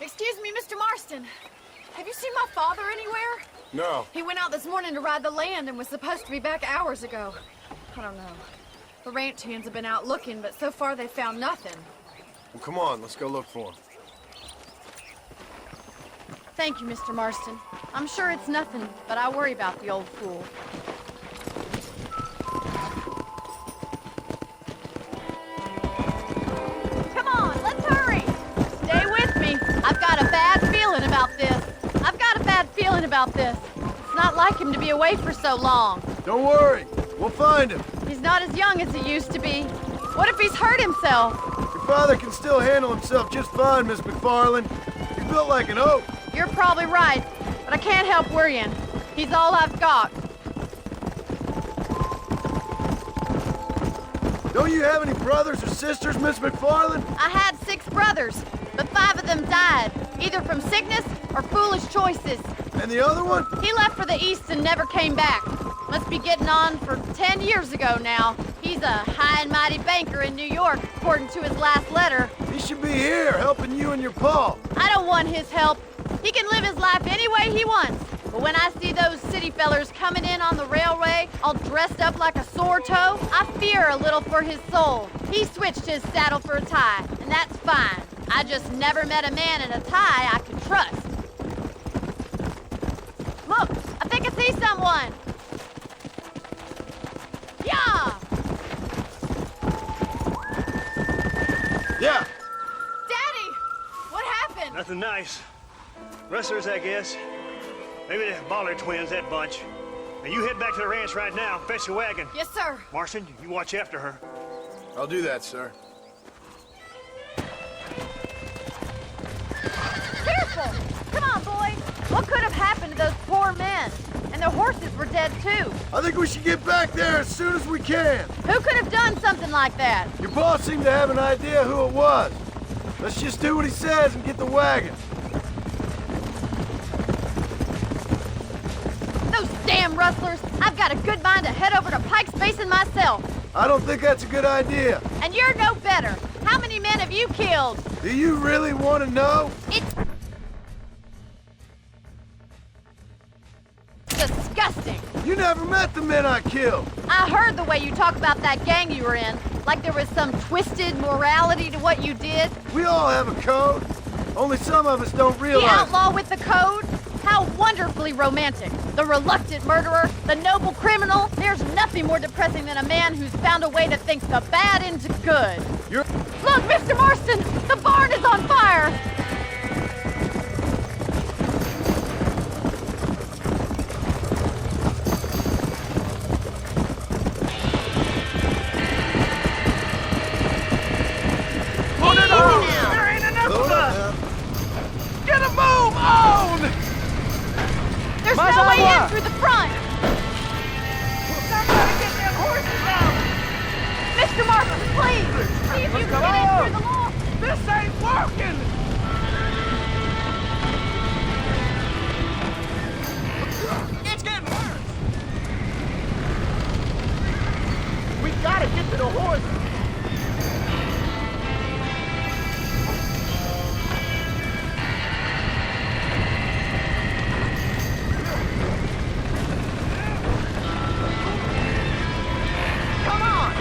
Excuse me, Mr. Marston. Have you seen my father anywhere? No. He went out this morning to ride the land and was supposed to be back hours ago. I don't know. The ranch hands have been out looking, but so far they've found nothing. Well, come on, let's go look for him. Thank you, Mr. Marston. I'm sure it's nothing, but I worry about the old fool. Come on, let's hurry! Stay with me. I've got a bad feeling about this. It's not like him to be away for so long. Don't worry, we'll find him. He's not as young as he used to be. What if he's hurt himself? Your father can still handle himself just fine, Miss McFarland. He's built like an oak. You're probably right, but I can't help worrying. He's all I've got. Don't you have any brothers or sisters, Miss McFarland? I had 6 brothers, but 5 of them died, either from sickness or foolish choices. And the other one? He left for the East and never came back. Must be getting on for 10 years ago now. He's a high and mighty banker in New York, according to his last letter. He should be here, helping you and your pa. I don't want his help. He can live his life any way he wants. But when I see those city fellers coming in on the railway, all dressed up like a sore toe, I fear a little for his soul. He switched his saddle for a tie, and that's fine. I just never met a man in a tie I could trust. Look, I think I see someone. Yeah! Yeah. Daddy! What happened? Nothing nice. Rustlers, I guess. Maybe the Baller twins, that bunch. Now you head back to the ranch right now and fetch the wagon. Yes, sir. Marston, you watch after her. I'll do that, sir. Careful! Come on, boy. What could have happened to those poor men? And their horses were dead, too. I think we should get back there as soon as we can. Who could have done something like that? Your boss seemed to have an idea who it was. Let's just do what he says and get the wagon. Those damn rustlers! I've got a good mind to head over to Pike's Basin myself. I don't think that's a good idea. And you're no better. How many men have you killed? Do you really want to know? It's disgusting. You never met the men I killed. I heard the way you talk about that gang you were in, like there was some twisted morality to what you did. We all have a code. Only some of us don't realize. The outlaw with the code? How wonderfully romantic. The reluctant murderer, the noble criminal. There's nothing more depressing than a man who's found a way to think the bad into good. Look, Mr. Marston! The barn is on fire! There ain't enough of us! Get a move on! There's no way in through the front! Somebody get them horses out! Mr. Marston, please! See if you can get in through the law! This ain't working! It's getting worse! We gotta get to the horses! Come on!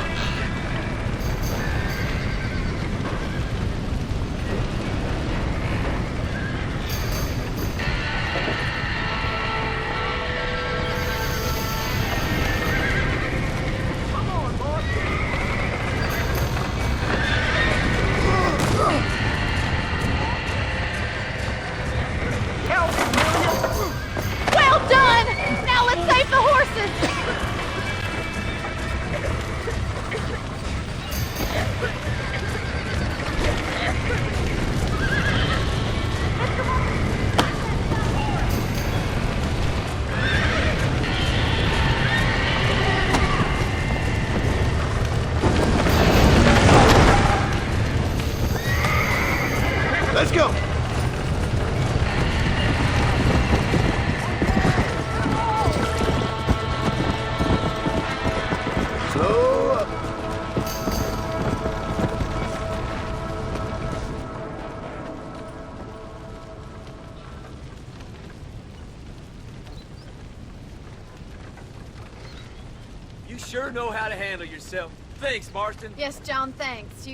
Well done! Now let's save the horses! Let's go. Slow up. sure know how to handle yourself. Thanks, Marston. Yes, John, thanks.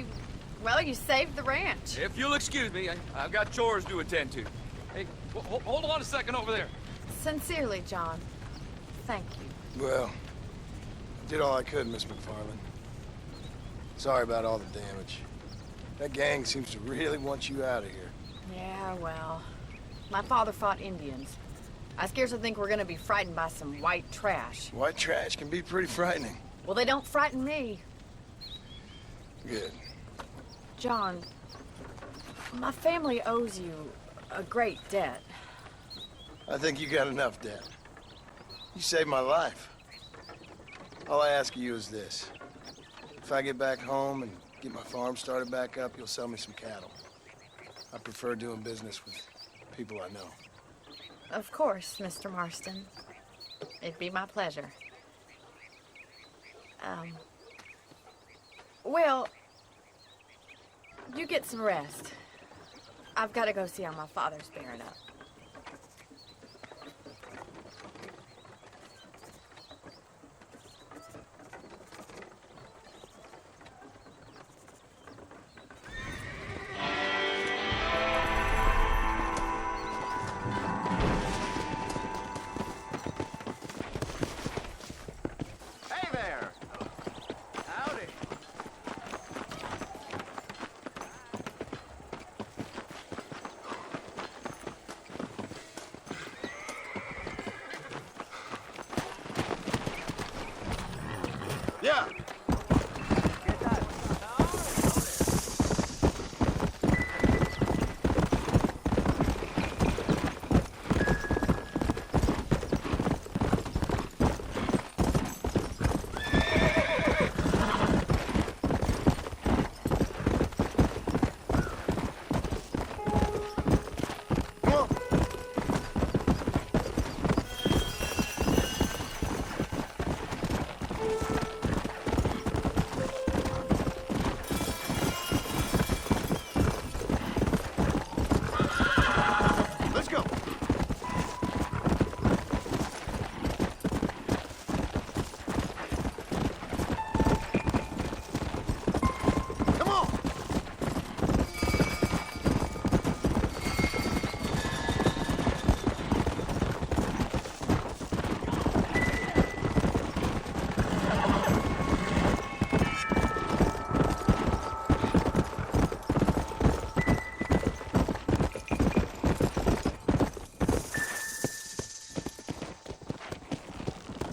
Well, you saved the ranch. If you'll excuse me, I've got chores to attend to. Hey, hold on a second over there. Sincerely, John. Thank you. Well, I did all I could, Miss McFarland. Sorry about all the damage. That gang seems to really want you out of here. Yeah, well, my father fought Indians. I scarcely think we're gonna be frightened by some white trash. White trash can be pretty frightening. Well, they don't frighten me. Good. John, my family owes you a great debt. I think you got enough debt. You saved my life. All I ask of you is this. If I get back home and get my farm started back up, you'll sell me some cattle. I prefer doing business with people I know. Of course, Mr. Marston. It'd be my pleasure. Well, you get some rest. I've got to go see how my father's bearing up. Hey there! Howdy. Yeah. Come on. Let's go. Come on.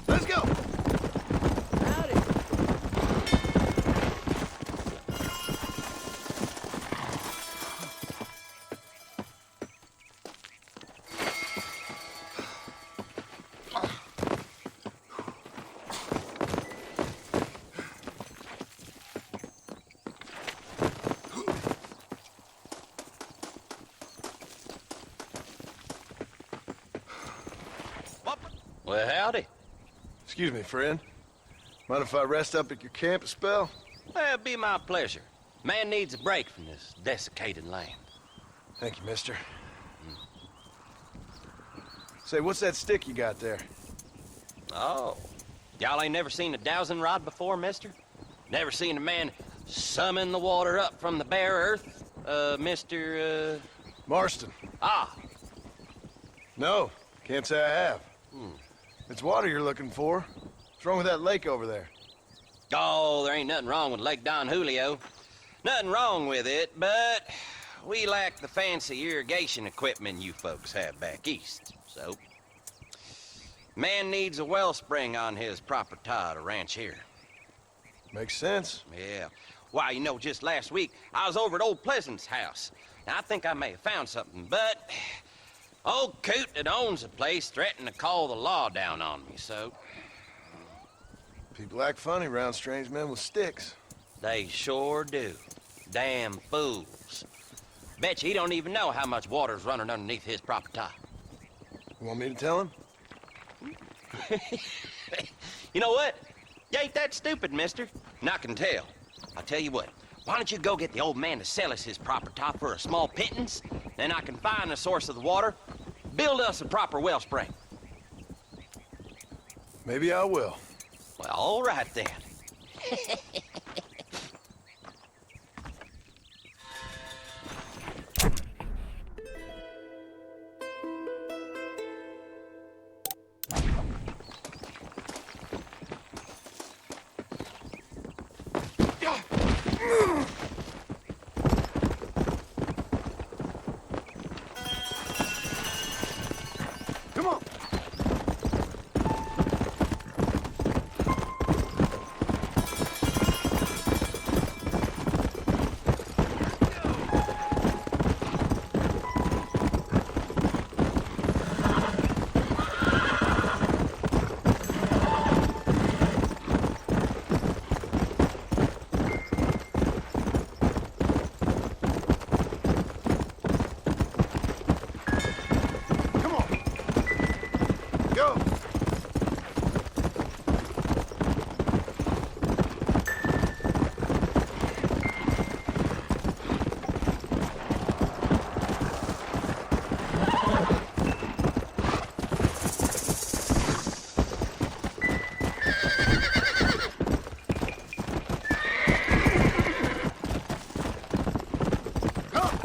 Let's go. Howdy. Well, howdy. Excuse me, friend. Mind if I rest up at your camp a spell? Well, it'd be my pleasure. Man needs a break from this desiccated land. Thank you, mister. Say, what's that stick you got there? Oh. Y'all ain't never seen a dowsing rod before, mister? Never seen a man summon the water up from the bare earth? Mr. Marston. Ah. No, can't say I have. It's water you're looking for. What's wrong with that lake over there? Oh, there ain't nothing wrong with Lake Don Julio. Nothing wrong with it, but we lack the fancy irrigation equipment you folks have back east, so... Man needs a wellspring on his property to ranch here. Makes sense. Yeah. Why, you know, just last week, I was over at old Pleasant's house. Now, I think I may have found something, but... Old coot that owns the place threatened to call the law down on me, so... People act funny around strange men with sticks. They sure do. Damn fools. Bet you he don't even know how much water's running underneath his property. You want me to tell him? You know what? You ain't that stupid, mister. And I can tell. I'll tell you what. Why don't you go get the old man to sell us his property for a small pittance? Then I can find the source of the water, build us a proper wellspring. Maybe I will. Well, all right then. Come on. Come on. Go. Come.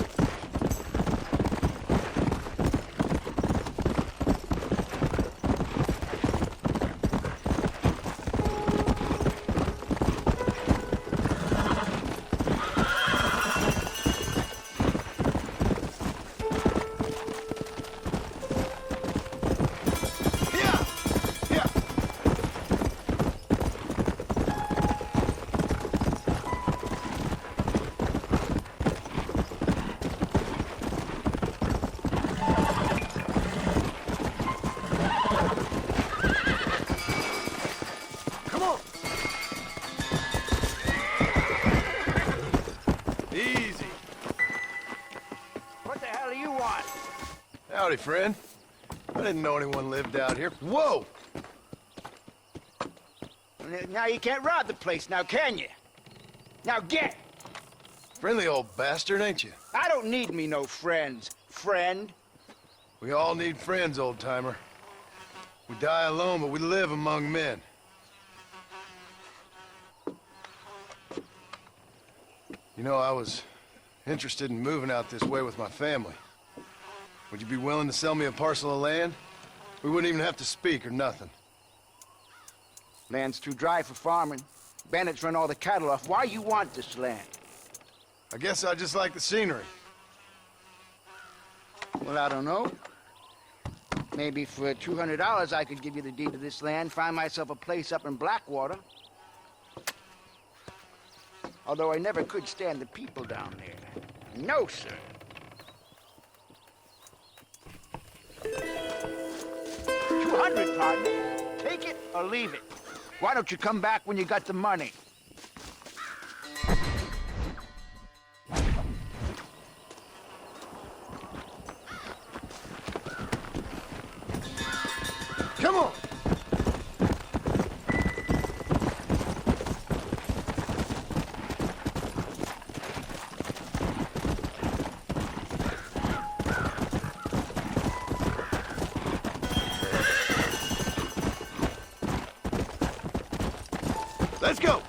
Yeah. Yeah. Come on. Easy. What the hell do you want? Howdy, friend. I didn't know anyone lived out here. Whoa! Now you can't rob the place now, can you? Now get! Friendly old bastard, ain't you? I don't need me no friends, friend. We all need friends, old-timer. We die alone, but we live among men. You know, I was interested in moving out this way with my family. Would you be willing to sell me a parcel of land? We wouldn't even have to speak or nothing. Land's too dry for farming. Bandits run all the cattle off. Why you want this land? I guess I just like the scenery. Well, I don't know. Maybe for $200 I could give you the deed to this land, find myself a place up in Blackwater. Although I never could stand the people down there. No, sir. $200, partner. Take it or leave it. Why don't you come back when you got the money? Come on! Let's go!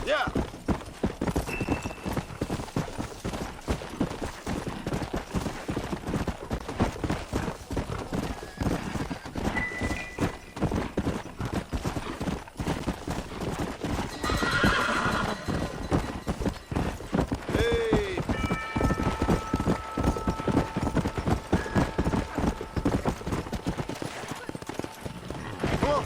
Yeah! Hey! Come on!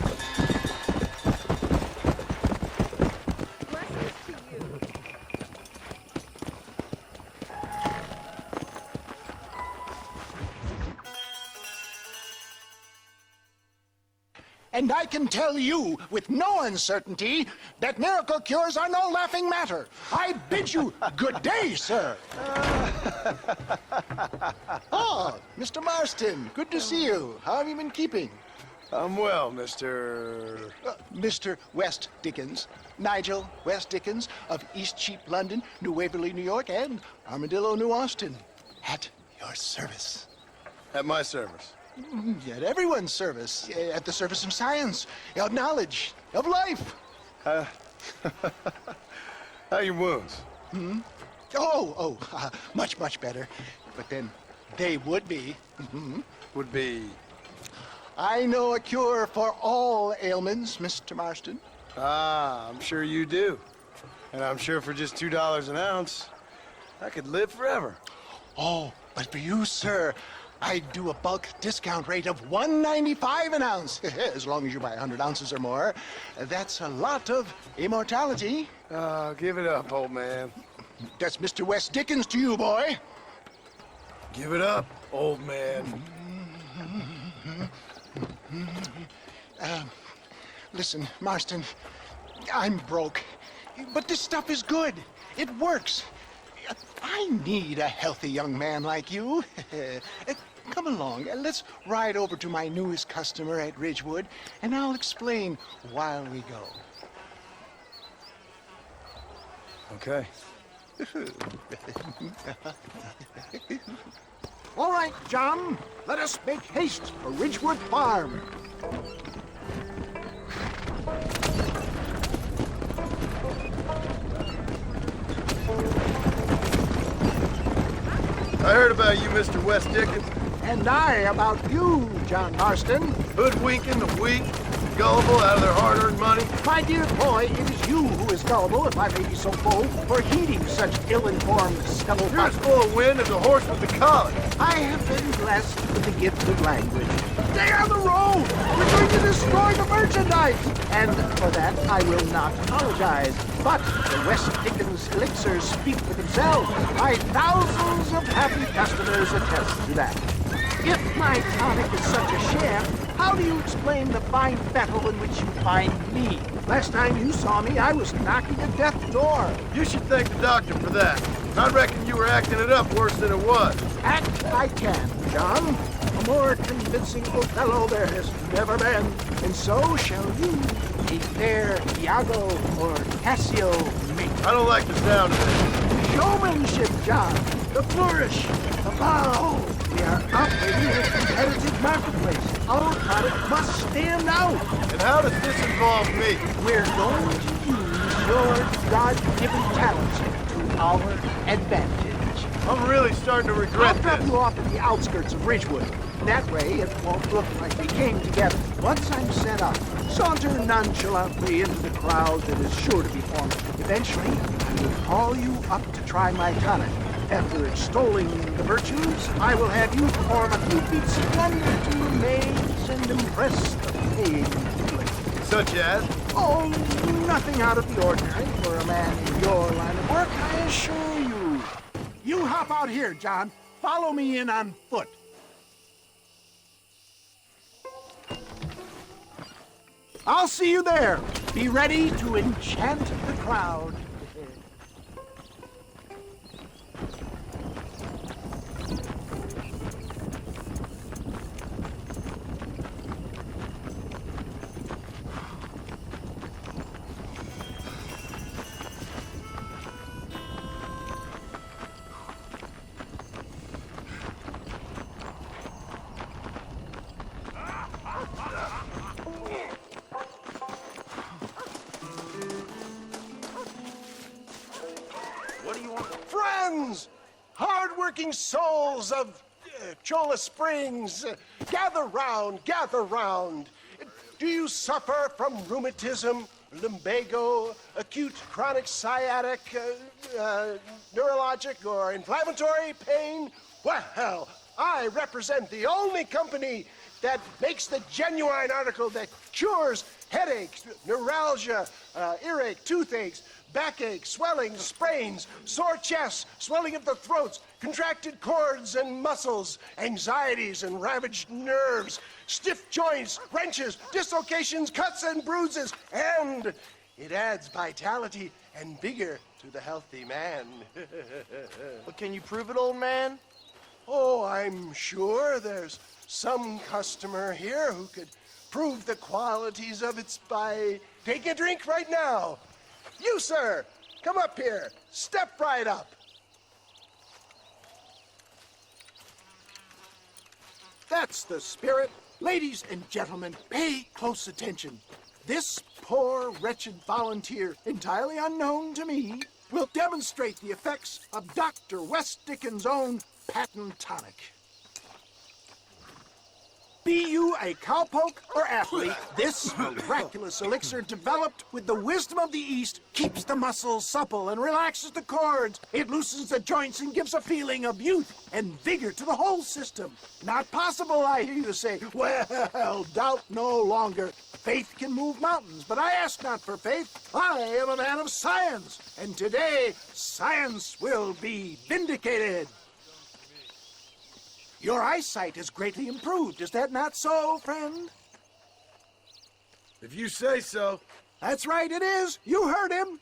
And I can tell you with no uncertainty that miracle cures are no laughing matter. I bid you good day, sir. Oh, Mr. Marston, good to see you. How have you been keeping? I'm well, Mr. Mr. West Dickens. Nigel West Dickens of Eastcheap, London, New Waverly, New York, and Armadillo, New Austin. At your service. At my service. At everyone's service. At the service of science, of knowledge, of life. How are your wounds? Much, much better. But then they would be. Would be... I know a cure for all ailments, Mr. Marston. Ah, I'm sure you do. And I'm sure for just $2 an ounce, I could live forever. Oh, but for you, sir, I'd do a bulk discount rate of $1.95 an ounce, as long as you buy 100 ounces or more. That's a lot of immortality. Give it up, old man. That's Mr. West Dickens to you, boy. Give it up, old man. Listen, Marston, I'm broke, but this stuff is good. It works. I need a healthy young man like you. Come along, let's ride over to my newest customer at Ridgewood, and I'll explain while we go. Okay. All right, John, let us make haste for Ridgewood Farm. I heard about you, Mr. West Dickens. And I about you, John Marston. Hoodwinking the weak, gullible out of their hard-earned money. My dear boy, it is you who is gullible, if I may be so bold, for heeding such ill-informed You're scuttlebutt. as full of wind as a horse with the collar. I have been blessed with the gift of language. Stay on the road! We're going to destroy the merchandise! And for that, I will not apologize. But the West Dickens elixirs speak for themselves. My thousands of happy customers attest to that. If my tonic is such a sham, how do you explain the fine battle in which you find me? Last time you saw me, I was knocking at death's door. You should thank the doctor for that. I reckon you were acting it up worse than it was. Act I can, John. A more convincing Othello there has never been. And so shall you, a fair Iago or Cassio mate. I don't like the sound of it. Showmanship, John. The flourish. The bow. We are operating in a competitive marketplace. Our product must stand out. And how does this involve me? We're going to use your God-given talents to our advantage. I'm really starting to I'll regret drop this. you off at the outskirts of Ridgewood. That way, it won't look like we came together. Once I'm set up, saunter nonchalantly into the crowd that is sure to be forming. Eventually, I will call you up to try my tonic. After extolling the virtues, I will have you perform a few feats of wonder to amaze and impress the paying public. Such as? Oh, nothing out of the ordinary for a man in your line of work, I assure you. You hop out here, John. Follow me in on foot. I'll see you there. Be ready to enchant the crowd. Friends, hard-working souls of Cholla Springs, gather round, gather round. Do you suffer from rheumatism, lumbago, acute chronic sciatic, neurologic, or inflammatory pain? Well, I represent the only company that makes the genuine article that cures headaches, neuralgia, earache, toothaches, backache, swelling, sprains, sore chests, swelling of the throats, contracted cords and muscles, anxieties and ravaged nerves, stiff joints, wrenches, dislocations, cuts and bruises, and it adds vitality and vigor to the healthy man. But can you prove it, old man? Oh, I'm sure there's some customer here who could prove the qualities of it by taking a drink right now. You, sir, come up here. Step right up. That's the spirit. Ladies and gentlemen, pay close attention. This poor, wretched volunteer, entirely unknown to me, will demonstrate the effects of Dr. West Dickens' own patent tonic. Be you a cowpoke or athlete, this miraculous elixir developed with the wisdom of the East keeps the muscles supple and relaxes the cords. It loosens the joints and gives a feeling of youth and vigor to the whole system. Not possible, I hear you say. Well, doubt no longer. Faith can move mountains, but I ask not for faith. I am a man of science, and today science will be vindicated. Your eyesight has greatly improved. Is that not so, friend? If you say so. That's right, it is. You heard him.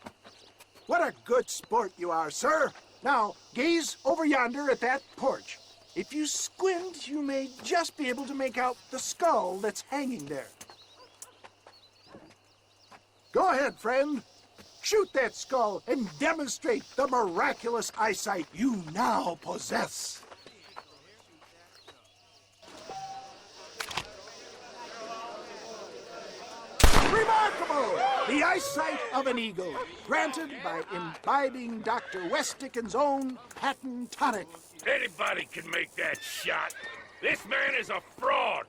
What a good sport you are, sir. Now, gaze over yonder at that porch. If you squint, you may just be able to make out the skull that's hanging there. Go ahead, friend. Shoot that skull and demonstrate the miraculous eyesight you now possess. Remarkable! The eyesight of an eagle, granted by imbibing Dr. West Dickens' own patent tonic. Anybody can make that shot. This man is a fraud.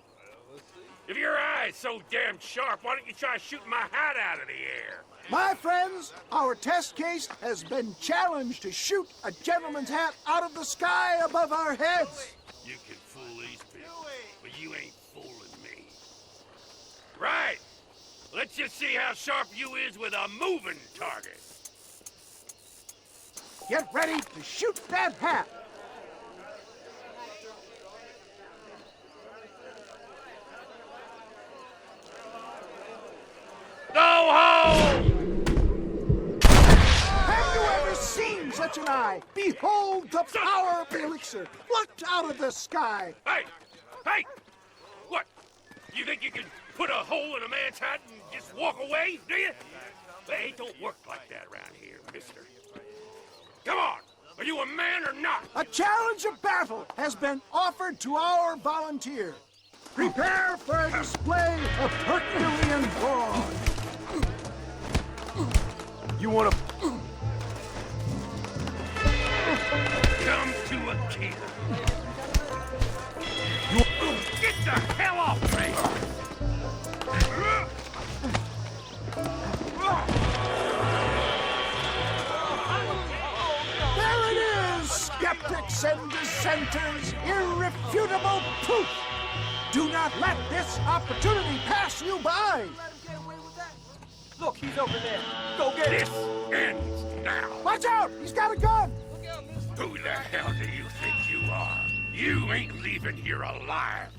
If your eye's so damn sharp, why don't you try shooting my hat out of the air? My friends, our test case has been challenged to shoot a gentleman's hat out of the sky above our heads. You can fool these people, but you ain't fooling me. Right. Let's just see how sharp you is with a moving target. Get ready to shoot that hat. Go home! Have you ever seen such an eye? Behold the power of the elixir plucked out of the sky. Hey! Hey! What? You think you can put a hole in a man's hat and just walk away, do you? Hey, it don't work like that around here, mister. Come on! Are you a man or not? A challenge of battle has been offered to our volunteer. Prepare for a display of Herculean brawn. You want to... Come to a kill. Get the hell off me! There it is, skeptics and dissenters, irrefutable proof. Do not let this opportunity pass you by. Look, he's over there. Go get This him. ends now. Watch out, he's got a gun. Who the hell do you think you are? You ain't leaving here alive.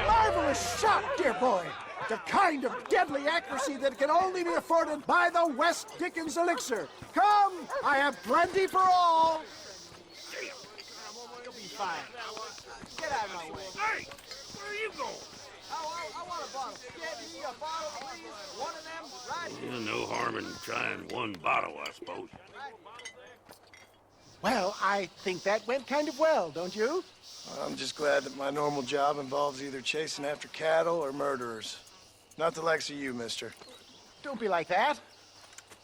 Marvelous shot, dear boy. The kind of deadly accuracy that can only be afforded by the West Dickens elixir. Come, I have plenty for all. You'll be fine. Get out of my way. Hey, where are you going? I want a bottle. Get me a bottle, please. One of them right here. No harm in trying one bottle, I suppose. Well, I think that went kind of well, don't you? I'm just glad that my normal job involves either chasing after cattle or murderers. Not the likes of you, mister. Don't be like that.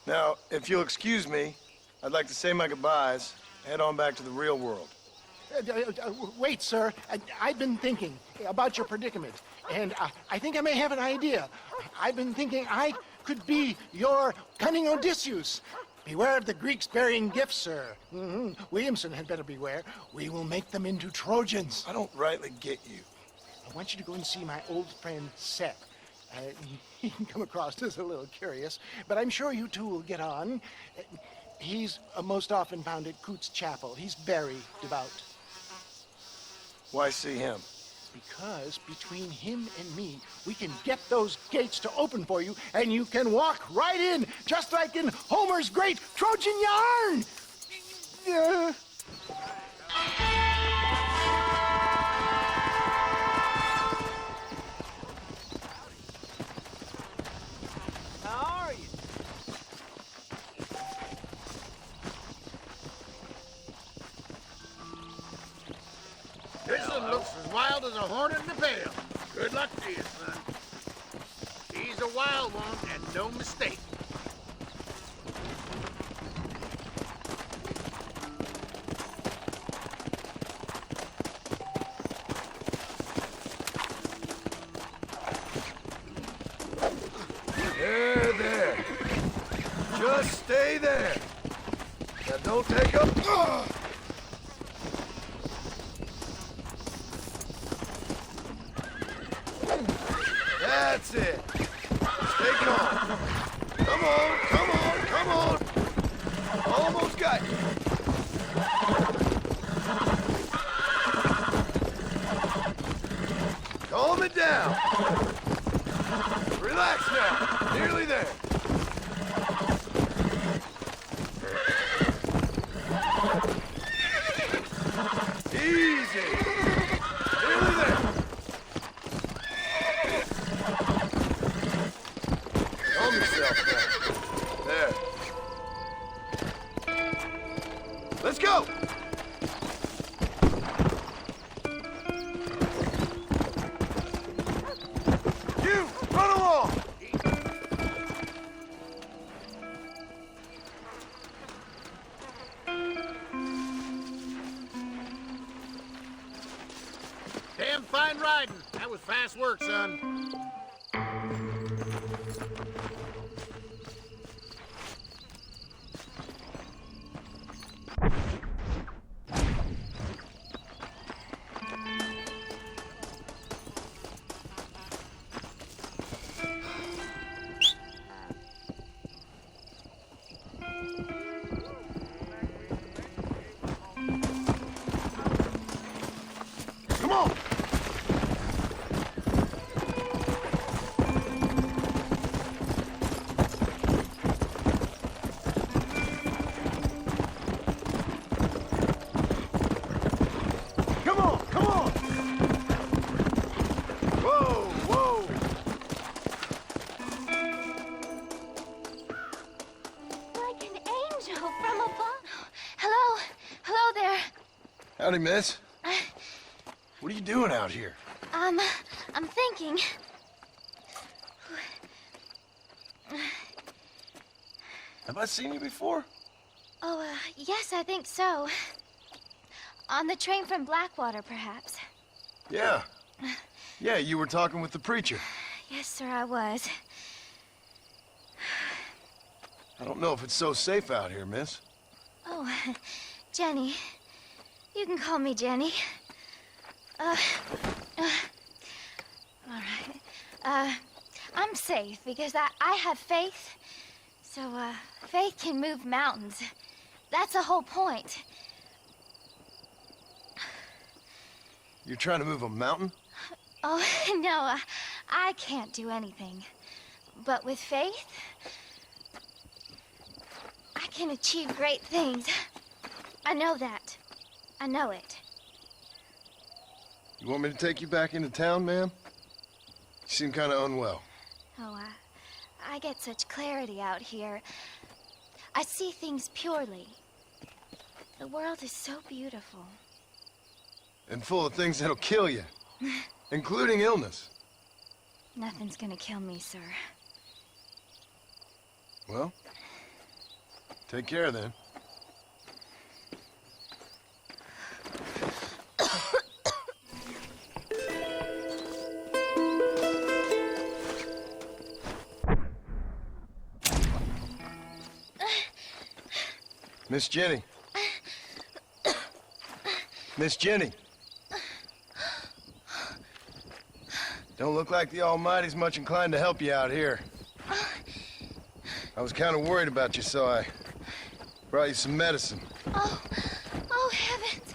Now, if you'll excuse me, I'd like to say my goodbyes, head on back to the real world. Wait, sir. I've been thinking about your predicament, and I think I may have an idea. I've been thinking I could be your cunning Odysseus. Beware of the Greeks bearing gifts, sir. Williamson had better beware. We will make them into Trojans. I don't rightly get you. I want you to go and see my old friend Seth. He can come across as a little curious, but I'm sure you two will get on. He's most often found at Coots Chapel. He's very devout. Why see him? Because between him and me, we can get those gates to open for you, and you can walk right in, just like in Homer's great Trojan yarn! How are you? This one looks as wild as a hornet in the pail. Good luck to you, son. He's a wild one, and no mistake. There. Just stay there. Now don't take up. That's it. Stay calm. Come on. Almost got you. Calm it down. Relax now. Nearly there. Easy. Nearly there. Calm yourself now. There. Let's go. You, run along. Damn fine riding. That was fast work, son. Come on. Come on. Whoa. Like an angel from above. Hello there. Howdy, miss. What are you doing out here? I'm thinking. Have I seen you before? Oh, yes, I think so. On the train from Blackwater, perhaps. Yeah. Yeah, you were talking with the preacher. Yes, sir, I was. I don't know if it's so safe out here, miss. Oh, Jenny. You can call me Jenny. All right. I'm safe because I have faith. So, faith can move mountains. That's the whole point. You're trying to move a mountain? Oh, no, I can't do anything. But with faith, I can achieve great things. I know that. I know it. You want me to take you back into town, ma'am? You seem kind of unwell. Oh, I get such clarity out here. I see things purely. The world is so beautiful. And full of things that'll kill you. Including illness. Nothing's gonna kill me, sir. Well, take care then. Miss Jenny. Miss Jenny. Don't look like the Almighty's much inclined to help you out here. I was kind of worried about you, so I brought you some medicine. Oh, heavens.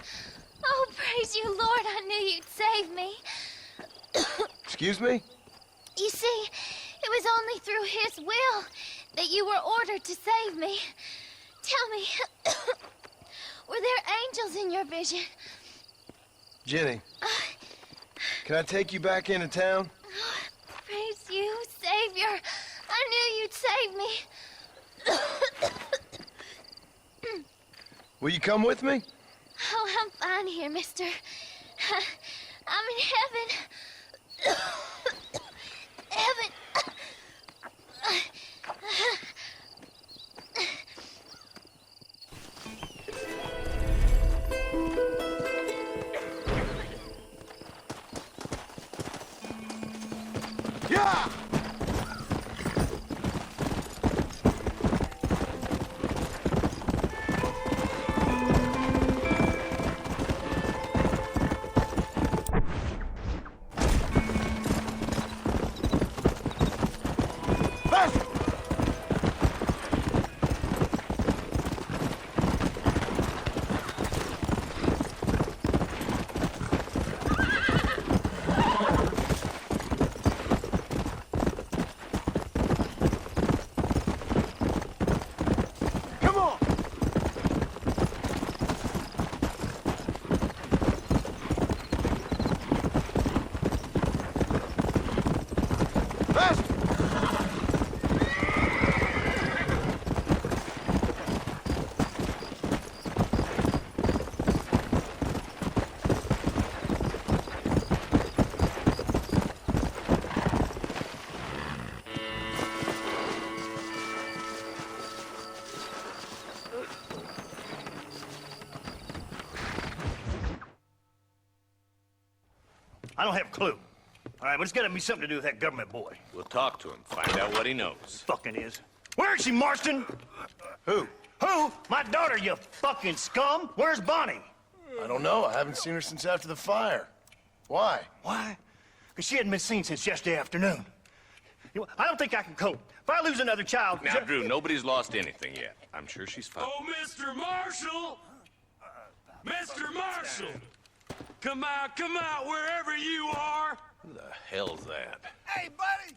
Oh, praise you, Lord. I knew you'd save me. Excuse me? You see, it was only through his will that you were ordered to save me. Tell me, were there angels in your vision? Jenny, can I take you back into town? Praise you, Savior. I knew you'd save me. Will you come with me? Oh, I'm fine here, mister. I'm in heaven. Heaven. Yeah! I don't have a clue. All right, but it's got to be something to do with that government boy. We'll talk to him, find out what he knows. Fucking is. Where is she, Marston? Who? Who? My daughter, you fucking scum. Where's Bonnie? I don't know. I haven't seen her since after the fire. Why? Why? Because she hadn't been seen since yesterday afternoon. You know, I don't think I can cope. If I lose another child... Now, Drew, nobody's lost anything yet. I'm sure she's fine. Oh, Mr. Marshall! Mr. Marshall! Come out, wherever you are! Who the hell's that? Hey, buddy!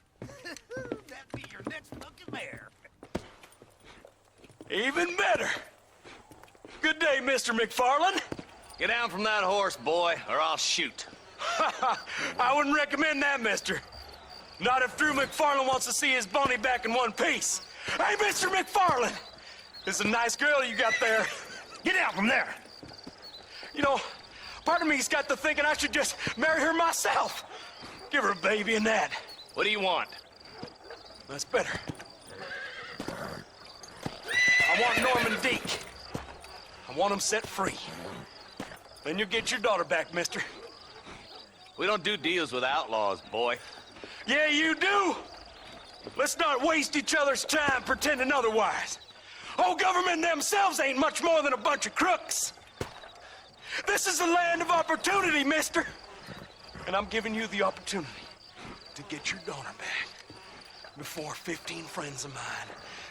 That be your next looking mare. Even better! Good day, Mr. McFarland. Get down from that horse, boy, or I'll shoot. I wouldn't recommend that, mister. Not if Drew McFarland wants to see his Boney back in one piece. Hey, Mr. McFarland! This is a nice girl you got there. Get out from there! You know, part of me's got to thinking I should just marry her myself. Give her a baby and that. What do you want? That's better. I want Norman Deke. I want him set free. Then you'll get your daughter back, mister. We don't do deals with outlaws, boy. Yeah, you do. Let's not waste each other's time pretending otherwise. Oh, government themselves ain't much more than a bunch of crooks. This is the land of opportunity, mister. And I'm giving you the opportunity to get your daughter back before 15 friends of mine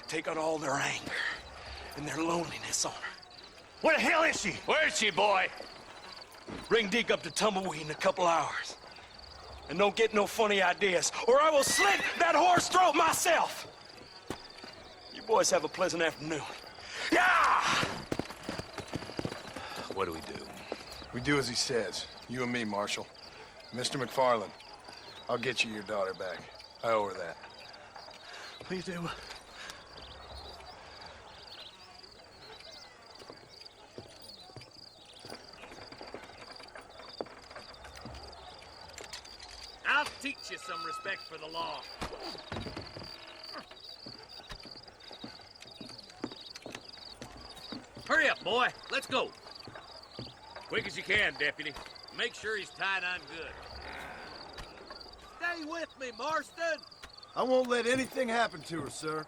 take out all their anger and their loneliness on her. Where the hell is she? Where is she, boy? Bring Deke up to Tumbleweed in a couple hours. And don't get no funny ideas, or I will slit that horse throat myself. You boys have a pleasant afternoon. Yeah! What do we do? We do as he says. You and me, Marshal. Mr. McFarland, I'll get you your daughter back. I owe her that. Please do. I'll teach you some respect for the law. Hurry up, boy. Let's go. Quick as you can, Deputy. Make sure he's tied on good. Stay with me, Marston. I won't let anything happen to her, sir.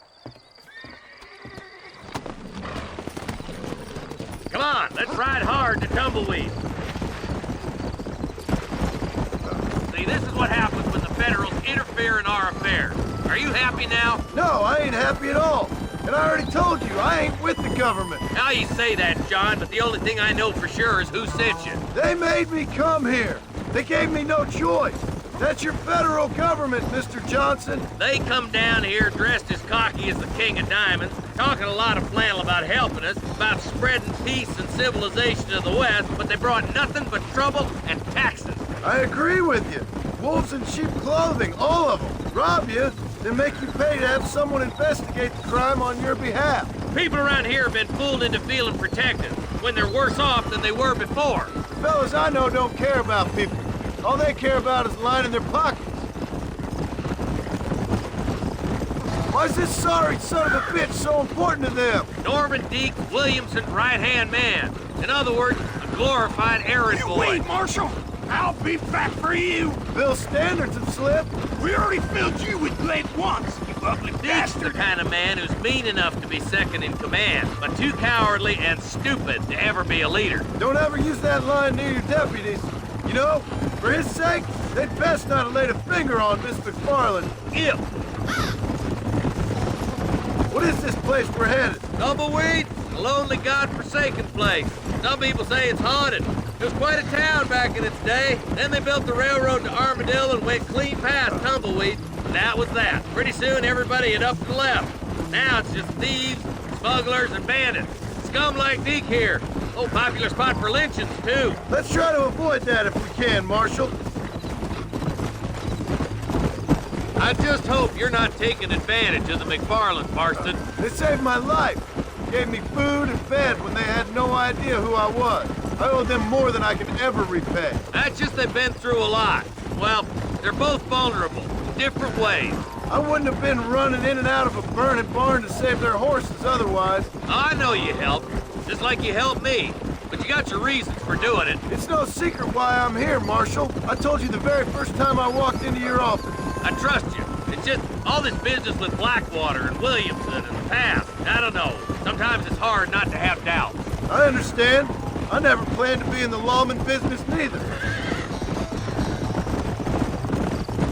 on, let's ride hard to Tumbleweed. See, this is what happens when the Federals interfere in our affairs. Are you happy now? No, I ain't happy at all. And I already told you, I ain't with the government. Now you say that, John, but the only thing I know for sure is who sent you. They made me come here. They gave me no choice. That's your federal government, Mr. Johnson. They come down here dressed as cocky as the King of Diamonds, talking a lot of flannel about helping us, about spreading peace and civilization to the West, but they brought nothing but trouble and taxes. I agree with you. Wolves in sheep clothing, all of them. Rob you, then make you pay to have someone investigate the crime on your behalf. People around here have been fooled into feeling protected, when they're worse off than they were before. The fellas I know don't care about people. All they care about is lining their pockets. Why is this sorry son of a bitch so important to them? Norman Deke Williamson's right-hand man. In other words, a glorified errand boy. Wait, Marshal! I'll be back for you! Bill's standards have slipped. We already filled you with lead once, you ugly Deke's the bastard! kind of man who's mean enough to be second in command, but too cowardly and stupid to ever be a leader. Don't ever use that line near your deputies. You know, for his sake, they'd best not have laid a finger on Miss McFarland. Ew! What is this place we're headed? Tumbleweed, a lonely, godforsaken place. Some people say it's haunted. It was quite a town back in its day. Then they built the railroad to Armadillo and went clean past Tumbleweed. And that was that. Pretty soon everybody had up and left. Now it's just thieves, smugglers, and bandits. Scum like Deke here. Oh, popular spot for lynchings, too. Let's try to avoid that if we can, Marshal. I just hope you're not taking advantage of the McFarlands, Marston. They saved my life. Gave me food and fed when they had no idea who I was. I owe them more than I can ever repay. That's just they've been through a lot. Well, they're both vulnerable, in different ways. I wouldn't have been running in and out of a burning barn to save their horses otherwise. I know you helped, just like you helped me. But you got your reasons for doing it. It's no secret why I'm here, Marshal. I told you the very first time I walked into your office. I trust you. It's just all this business with Blackwater and Williamson and the past. I don't know. Sometimes it's hard not to have doubt. I understand. I never planned to be in the lawman business neither.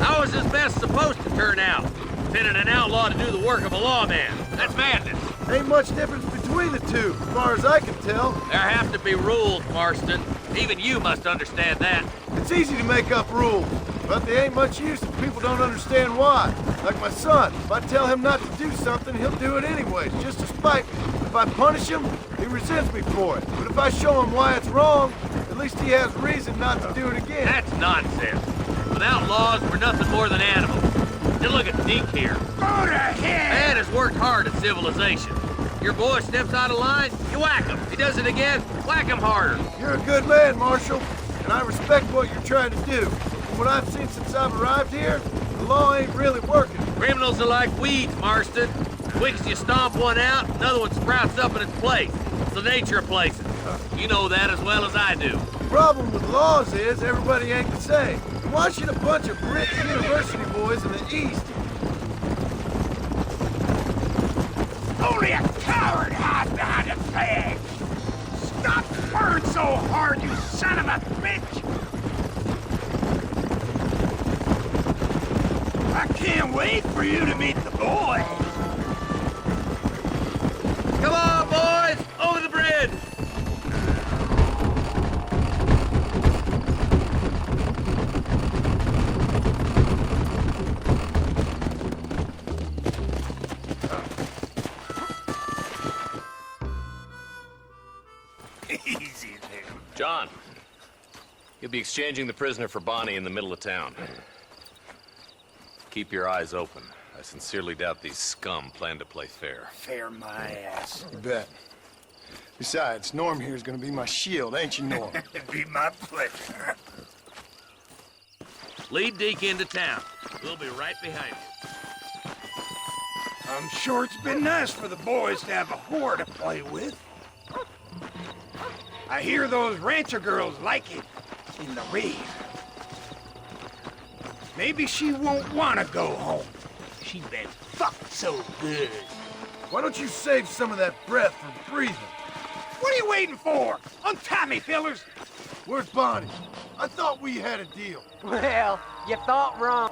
How is this mess supposed to turn out? Pinning an outlaw to do the work of a lawman. That's madness. Ain't much difference between the two, as far as I can tell. There have to be rules, Marston. Even you must understand that. It's easy to make up rules, but they ain't much use if people don't understand why. Like my son, if I tell him not to do something, he'll do it anyways, just to spite me. If I punish him, he resents me for it. But if I show him why it's wrong, at least he has reason not to do it again. That's nonsense. Without laws, we're nothing more than animals. Just look at Deke here. Go to hell! Man has worked hard at civilization. Your boy steps out of line, you whack him. He does it again, whack him harder. You're a good man, Marshal, and I respect what you're trying to do. From what I've seen since I've arrived here, the law ain't really working. Criminals are like weeds, Marston. Quick as you stomp one out, another one sprouts up in its place. It's the nature of places. You know that as well as I do. The problem with laws is everybody ain't the same. Why should a bunch of rich university boys in the East... Only a coward hides behind a flag! Stop whirring so hard, you son of a bitch! I can't wait for you to meet the boys! Come on, boys! Over the bridge! Easy there. John, you'll be exchanging the prisoner for Bonnie in the middle of town. Keep your eyes open. I sincerely doubt these scum plan to play fair. Fair my ass. You bet. Besides, Norm here's gonna be my shield, ain't you, Norm? It'd be my pleasure. Lead Deke into town. We'll be right behind you. I'm sure it's been nice for the boys to have a whore to play with. I hear those rancher girls like it in the rear. Maybe she won't want to go home. She's been fucked so good. Why don't you save some of that breath for breathing? What are you waiting for? Untie me, fellers! Where's Bonnie? I thought we had a deal. Well, you thought wrong.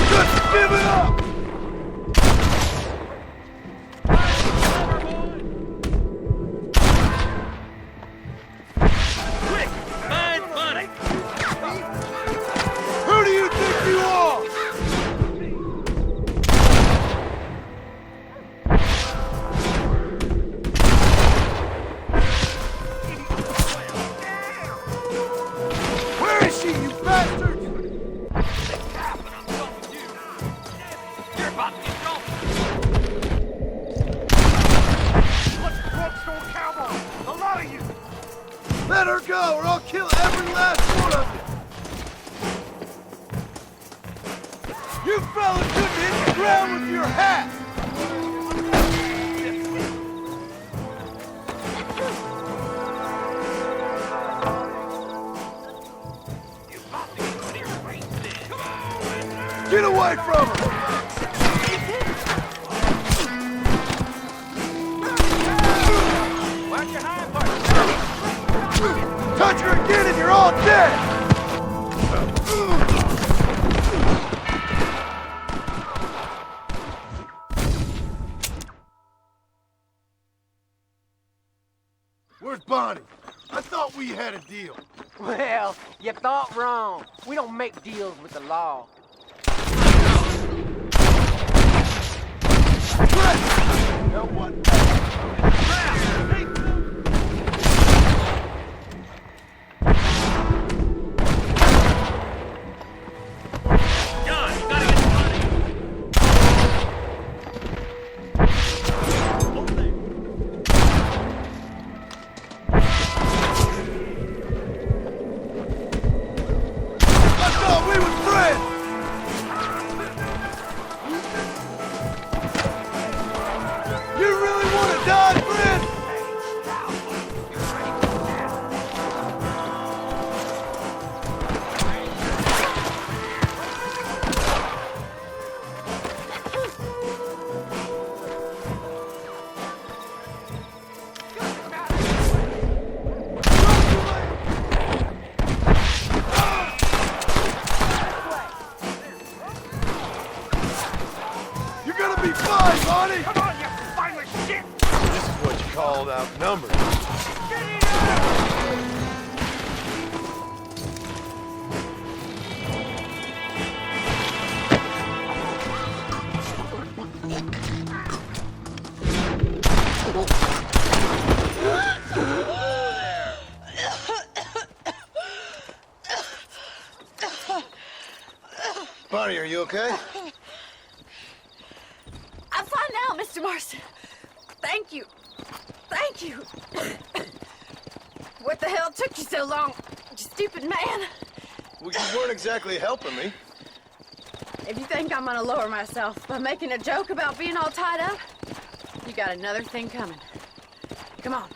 Just give it up! Quick! Find Bonnie! Who do you think you are? Where is she, you bastards? You're about to get gone! What's the drugstore cowboy? A lot of you! Let her go, or I'll kill every last one of you! You fellas couldn't hit the ground with your hat! Get away from her! Watch your hind part. Touch her again and you're all dead! Where's Bonnie? I thought we had a deal. Well, you thought wrong. We don't make deals with the law. Now what? John, you gotta get Bonnie! I thought we were friends! You really want to die, friend? You're gonna be fine, Bonnie! Come on, you finally shit! This is what you called outnumbered. Bonnie, are you okay? I'm fine now, Mr. Marston. Thank you. Thank you. What the hell took you so long, you stupid man? Well, you weren't exactly helping me. If you think I'm gonna lower myself by making a joke about being all tied up, you got another thing coming. Come on.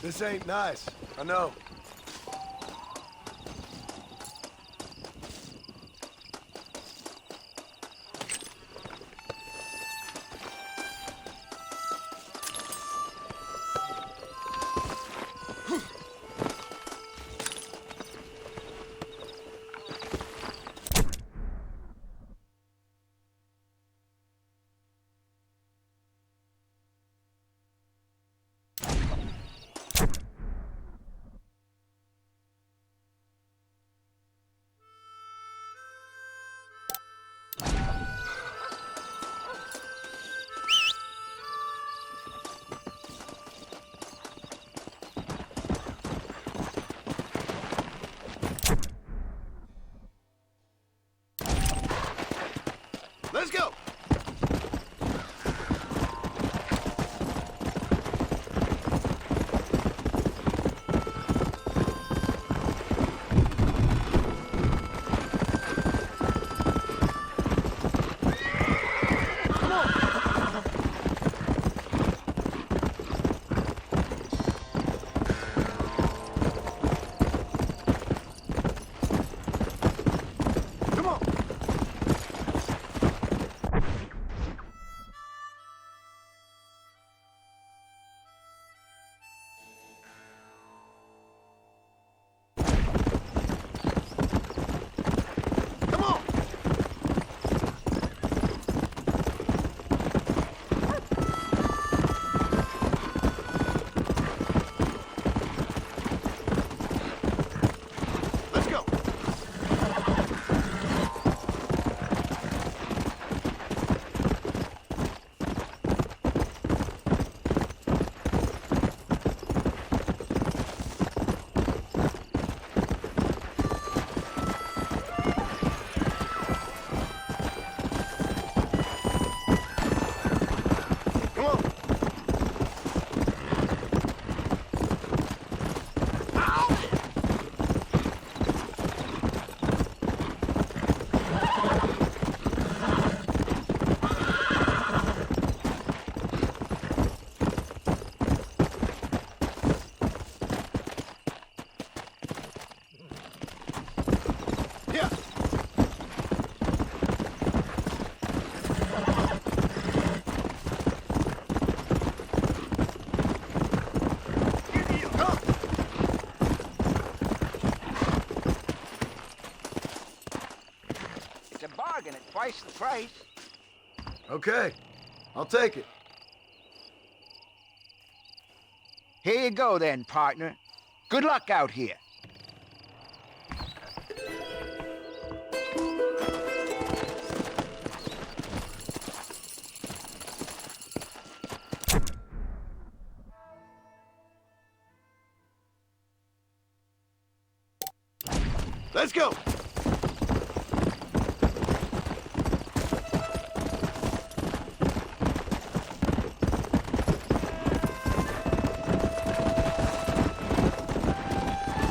This ain't nice. I know. Okay, I'll take it. Here you go then, partner. Good luck out here. Let's go!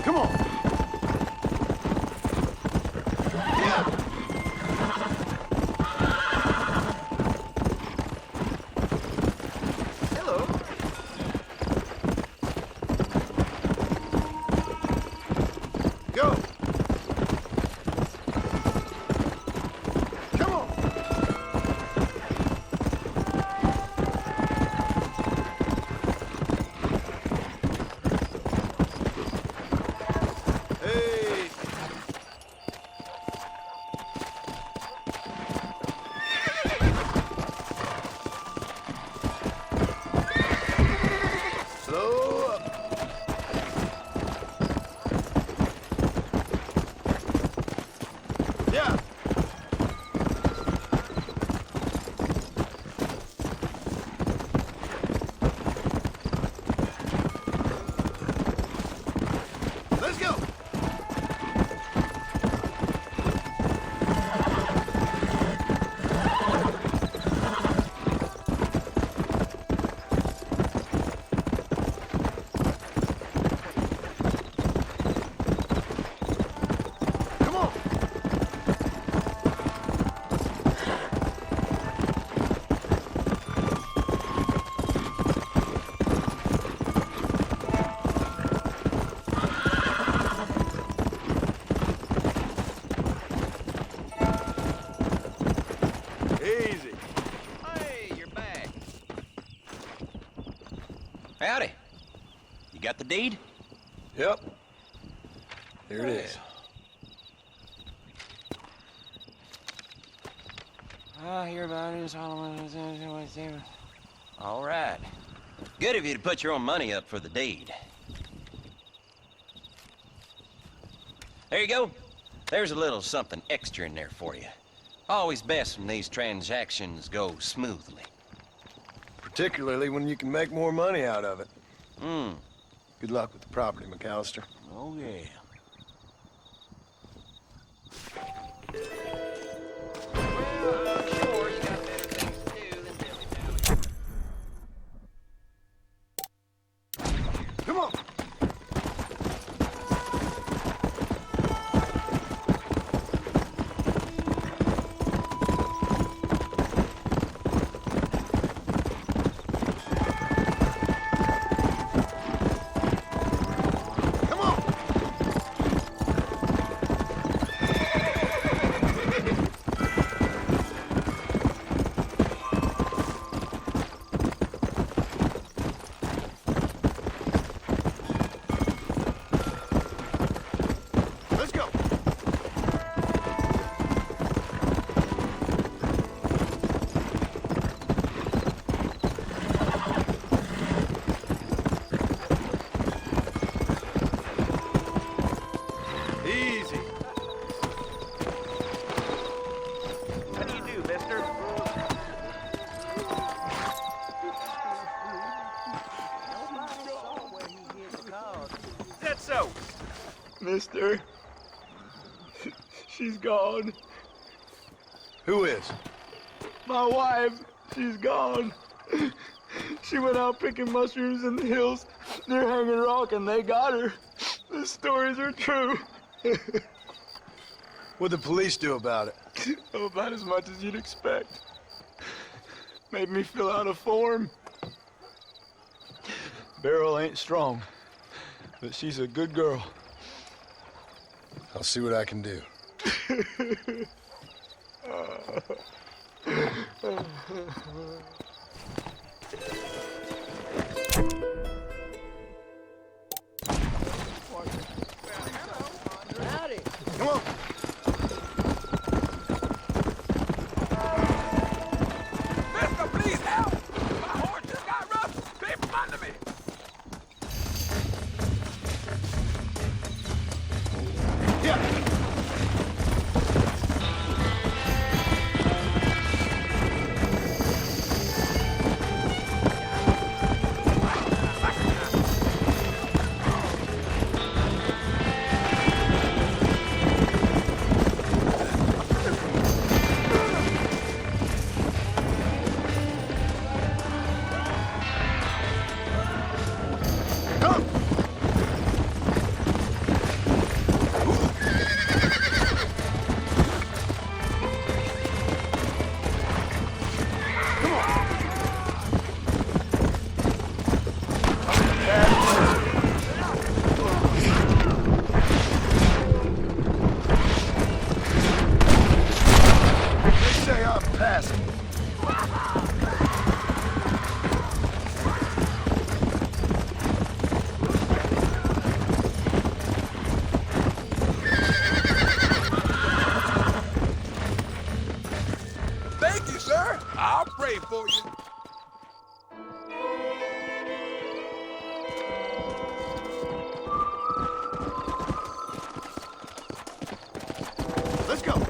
Come on! Yeah! Hello. Go! Howdy. You got the deed? Yep. Here it is. I hear about it. All right. Good of you to put your own money up for the deed. There you go. There's a little something extra in there for you. Always best when these transactions go smoothly. Particularly when you can make more money out of it. Good luck with the property, McAllister. Oh, yeah. Come on! Mister, she's gone. Who is? My wife, she's gone. She went out picking mushrooms in the hills near Hanging Rock and they got her. The stories are true. What'd the police do about it? Oh, about as much as you'd expect. Made me fill out a form. Beryl ain't strong, but she's a good girl. I'll see what I can do. Howdy. Come on. 1 way for you. Let's go.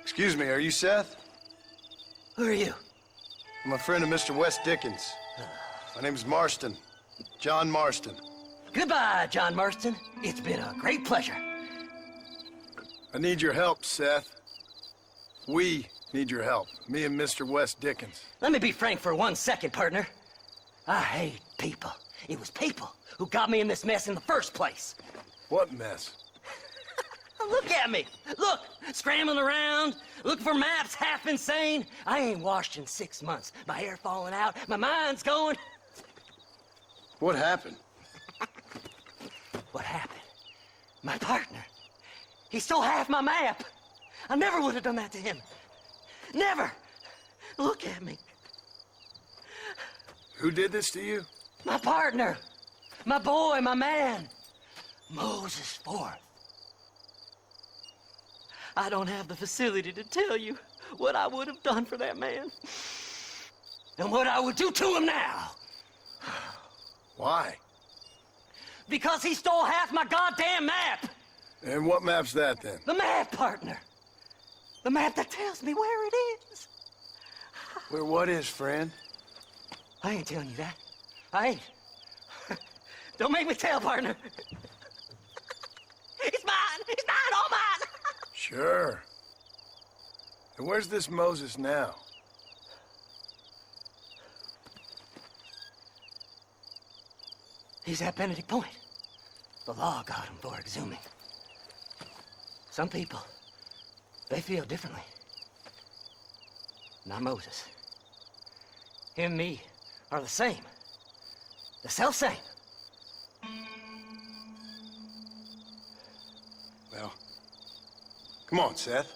Excuse me, are you Seth? Who are you? I'm a friend of Mr. Wes Dickens. My name's Marston. John Marston. Goodbye, John Marston. It's been a great pleasure. I need your help, Seth. We need your help. Me and Mr. Wes Dickens. Let me be frank for 1 second, partner. I hate people. It was people who got me in this mess in the first place. What mess? Look at me. Look, scrambling around, looking for maps, half insane. I ain't washed in 6 months. My hair falling out, my mind's going. What happened? What happened? My partner. He stole half my map. I never would have done that to him. Never. Look at me. Who did this to you? My partner. My boy, my man. Moses Forth. I don't have the facility to tell you what I would have done for that man. And what I would do to him now. Why? Because he stole half my goddamn map. And what map's that, then? The map, partner. The map that tells me where it is. Where what is, friend? I ain't telling you that. I ain't. Don't make me tell, partner. It's mine. It's mine, all mine. Sure. And where's this Moses now? He's at Benedict Point. The law got him for exhuming. Some people, they feel differently. Not Moses. him and me are the same. The self-same. Well, come on, Seth.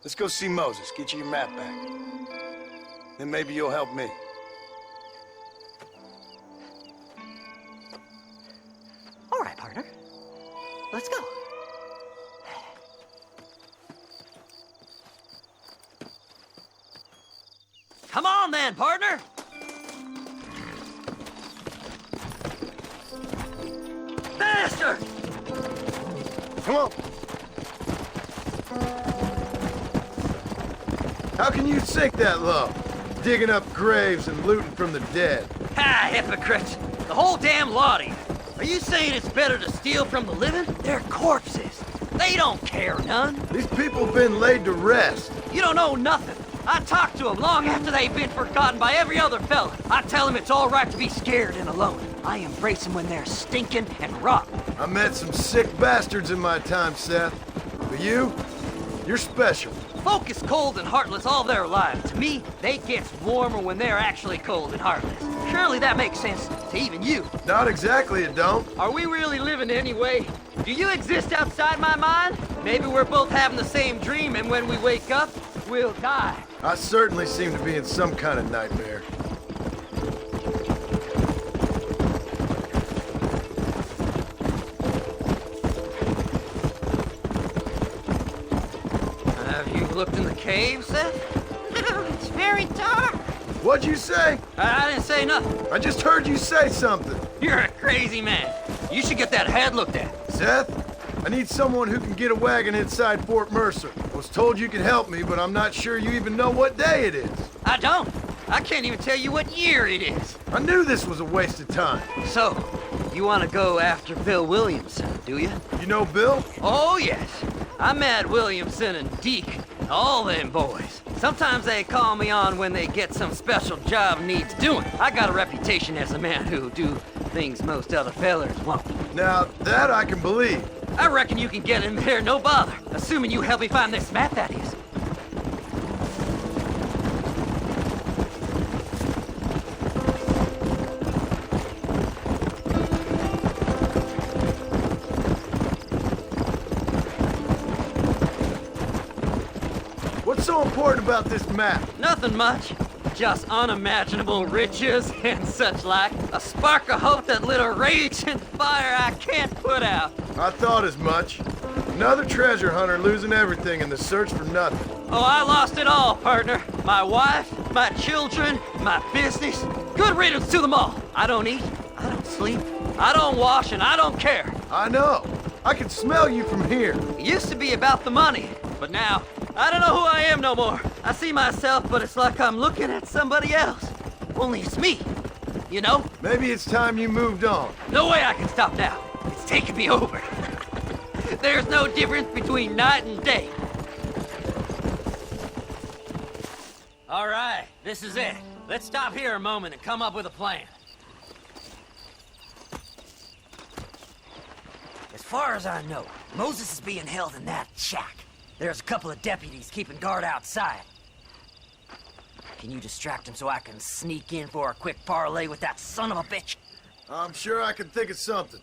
Let's go see Moses, get you your map back. Then maybe you'll help me. All right, partner. Let's go. Come on, then, partner! Faster! Come on. How can you sink that low? Digging up graves and looting from the dead. Ha, hypocrites! The whole damn lot of you. Are you saying it's better to steal from the living? They're corpses. They don't care none. These people have been laid to rest. You don't know nothing. I talk to them long after they've been forgotten by every other fella. I tell them it's all right to be scared and alone. I embrace them when they're stinking and rotten. I met some sick bastards in my time, Seth. But you're special. Folk is cold and heartless all their lives. To me, they get warmer when they're actually cold and heartless. Surely that makes sense to even you. Not exactly, it don't. Are we really living anyway? Do you exist outside my mind? Maybe we're both having the same dream, and when we wake up, we'll die. I certainly seem to be in some kind of nightmare. Have you looked in the cave, Seth? It's very dark. What'd you say? I didn't say nothing. I just heard you say something. You're a crazy man. You should get that head looked at. Seth, I need someone who can get a wagon inside Fort Mercer. I was told you could help me, but I'm not sure you even know what day it is. I don't. I can't even tell you what year it is. I knew this was a waste of time. So, you want to go after Bill Williamson, do you? You know Bill? Oh, yes. I met Williamson and Deke, all them boys. Sometimes they call me on when they get some special job needs doing. I got a reputation as a man who do things most other fellers won't. Now, that I can believe. I reckon you can get in there, no bother. Assuming you help me find this map, that is. What's so important about this map? Nothing much. Just unimaginable riches and such like. A spark of hope that lit a raging fire I can't put out. I thought as much. Another treasure hunter losing everything in the search for nothing. Oh, I lost it all, partner. My wife, my children, my business. Good riddance to them all. I don't eat, I don't sleep, I don't wash, and I don't care. I know. I can smell you from here. It used to be about the money, but now, I don't know who I am no more. I see myself, but it's like I'm looking at somebody else. Only it's me, you know? Maybe it's time you moved on. No way I can stop now. It's taking me over. There's no difference between night and day. All right, this is it. Let's stop here a moment and come up with a plan. As far as I know, Moses is being held in that shack. There's a couple of deputies keeping guard outside. Can you distract him so I can sneak in for a quick parlay with that son of a bitch? I'm sure I can think of something.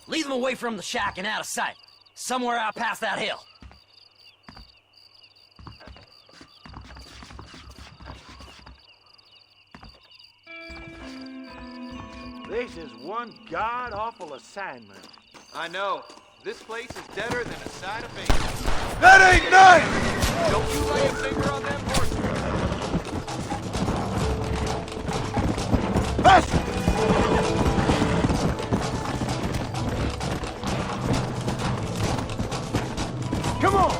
Lead them away from the shack and out of sight. Somewhere out past that hill. This is one god-awful assignment. I know. This place is deader than a side of bacon. That ain't nice! Don't you lay a finger on them horses. Come on!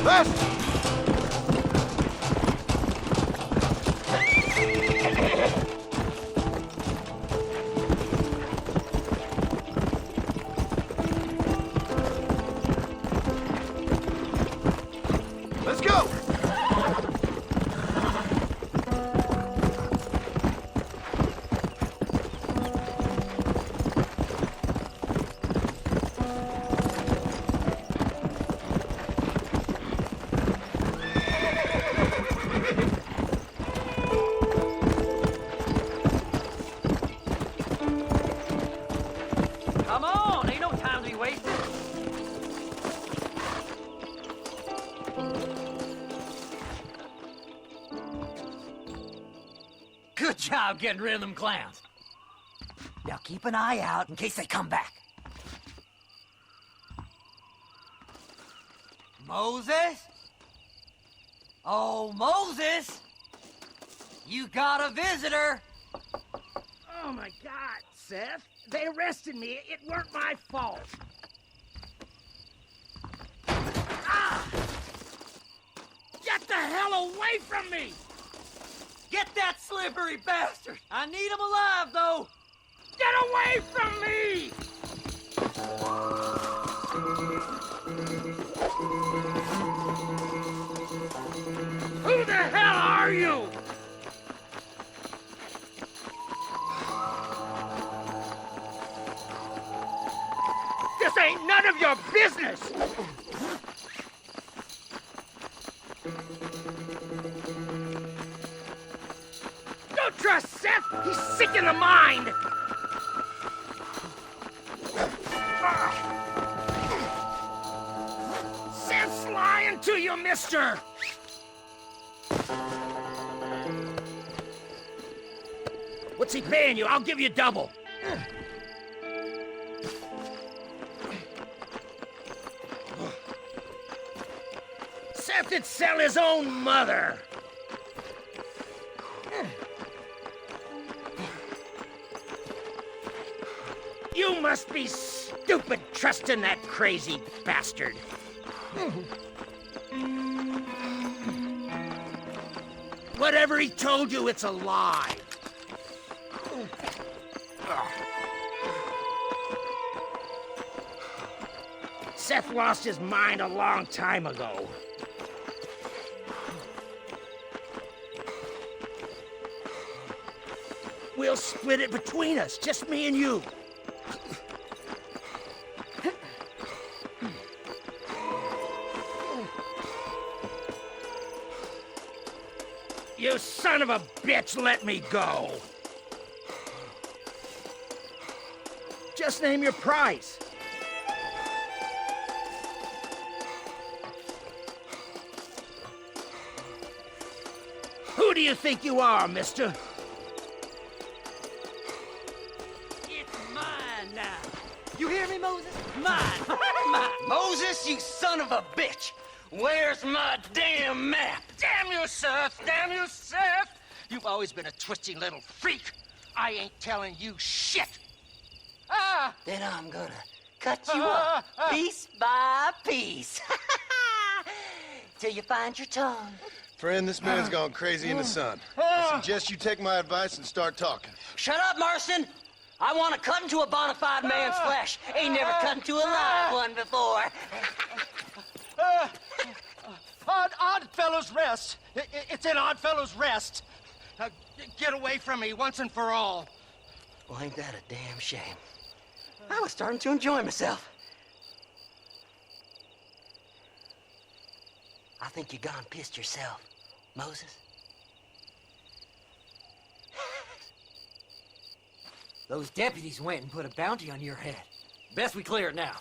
Fast! Let's go! Come on, ain't no time to be wasted. Good job getting rid of them clowns. Now keep an eye out in case they come back. Moses? Oh, Moses! You got a visitor! Oh my God, Seth. They arrested me. It weren't my fault. Ah! Get the hell away from me! Get that slippery bastard! I need him alive, though! Get away from me! Who the hell are you? This ain't none of your business! Don't trust Seth! He's sick in the mind! Seth's lying to you, mister! What's he paying you? I'll give you double. Seth would sell his own mother. You must be stupid trusting that crazy bastard. Whatever he told you, it's a lie. Seth lost his mind a long time ago. We'll split it between us, just me and you. You son of a bitch, let me go. Just name your price. Who do you think you are, mister? It's mine now. You hear me, Moses? Mine. Mine. Moses, you son of a bitch! Where's my damn map? Damn you, Seth! Damn you, Seth! You've always been a twisty little freak. I ain't telling you shit. Then I'm gonna cut you up piece by piece. Till you find your tongue. Friend, this man's gone crazy in the sun. I suggest you take my advice and start talking. Shut up, Marston! I want to cut into a bona fide man's flesh. Ain't never cut into a live one before. Odd Fellow's Rest. It's in Odd Fellow's Rest. Now, get away from me once and for all. Well, ain't that a damn shame? I was starting to enjoy myself. I think you gone pissed yourself, Moses. Those deputies went and put a bounty on your head. Best we clear it now.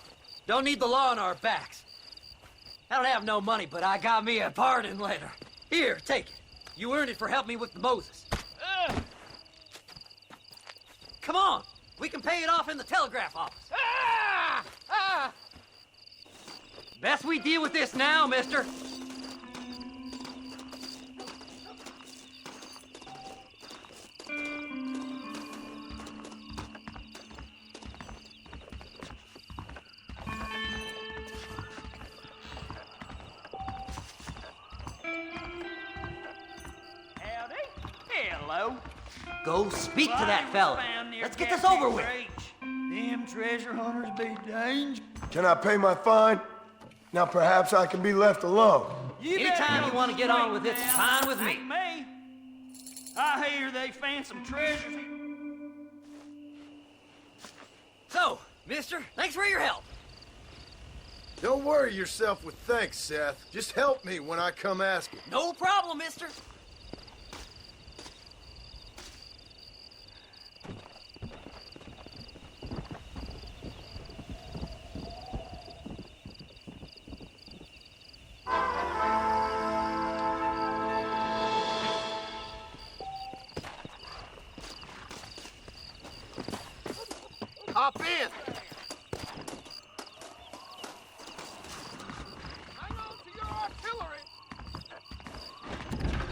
Don't need the law on our backs. I don't have no money, but I got me a pardon letter. Here, take it. You earned it for helping me with the Moses. Come on. We can pay it off in the telegraph office. Best we deal with this now, mister. Hello? Go speak to that fella. Let's get this over with. Them treasure hunters be dangerous. Can I pay my fine? Now perhaps I can be left alone. Anytime you want to get on with it's fine with me. Ain't me. I hear they found some treasures. So, mister, thanks for your help. Don't worry yourself with thanks, Seth. Just help me when I come asking. No problem, mister. Hop in!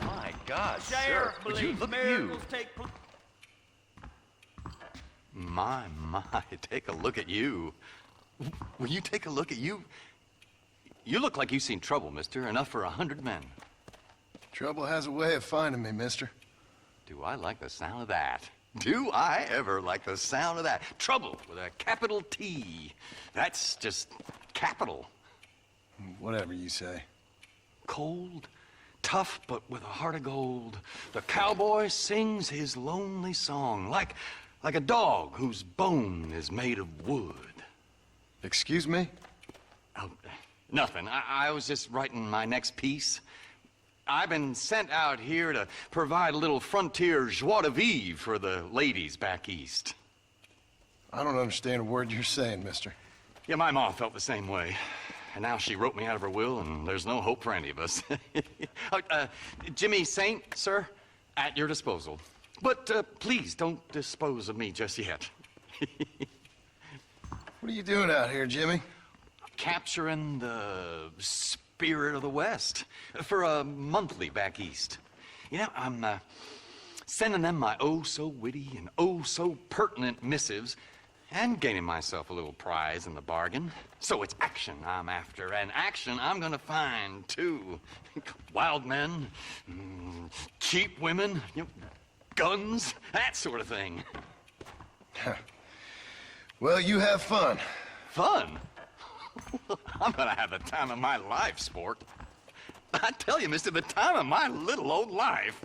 My God, Sheriff sir, would you believes look at you? miracles take place. My, take a look at you. Will you take a look at you? You look like you've seen trouble, mister. Enough for 100 men. Trouble has a way of finding me, mister. Do I like the sound of that? Do I ever like the sound of that? Trouble with a capital T. That's just capital. Whatever you say. Cold, tough, but with a heart of gold. The cowboy sings his lonely song like a dog whose bone is made of wood. Excuse me? Oh, nothing. I was just writing my next piece. I've been sent out here to provide a little frontier joie de vivre for the ladies back east. I don't understand a word you're saying, mister. Yeah, my ma felt the same way. And now she wrote me out of her will, and there's no hope for any of us. Jimmy Saint, sir, at your disposal. But please don't dispose of me just yet. What are you doing out here, Jimmy? Capturing the spirit of the West for a monthly back east. You know, I'm sending them my oh-so-witty and oh-so-pertinent missives and gaining myself a little prize in the bargain. So it's action I'm after, and action I'm gonna find, too. Wild men, cheap women, you know, guns, that sort of thing. Well, you have fun. Fun? I'm gonna have the time of my life, sport. I tell you, mister, the time of my little old life.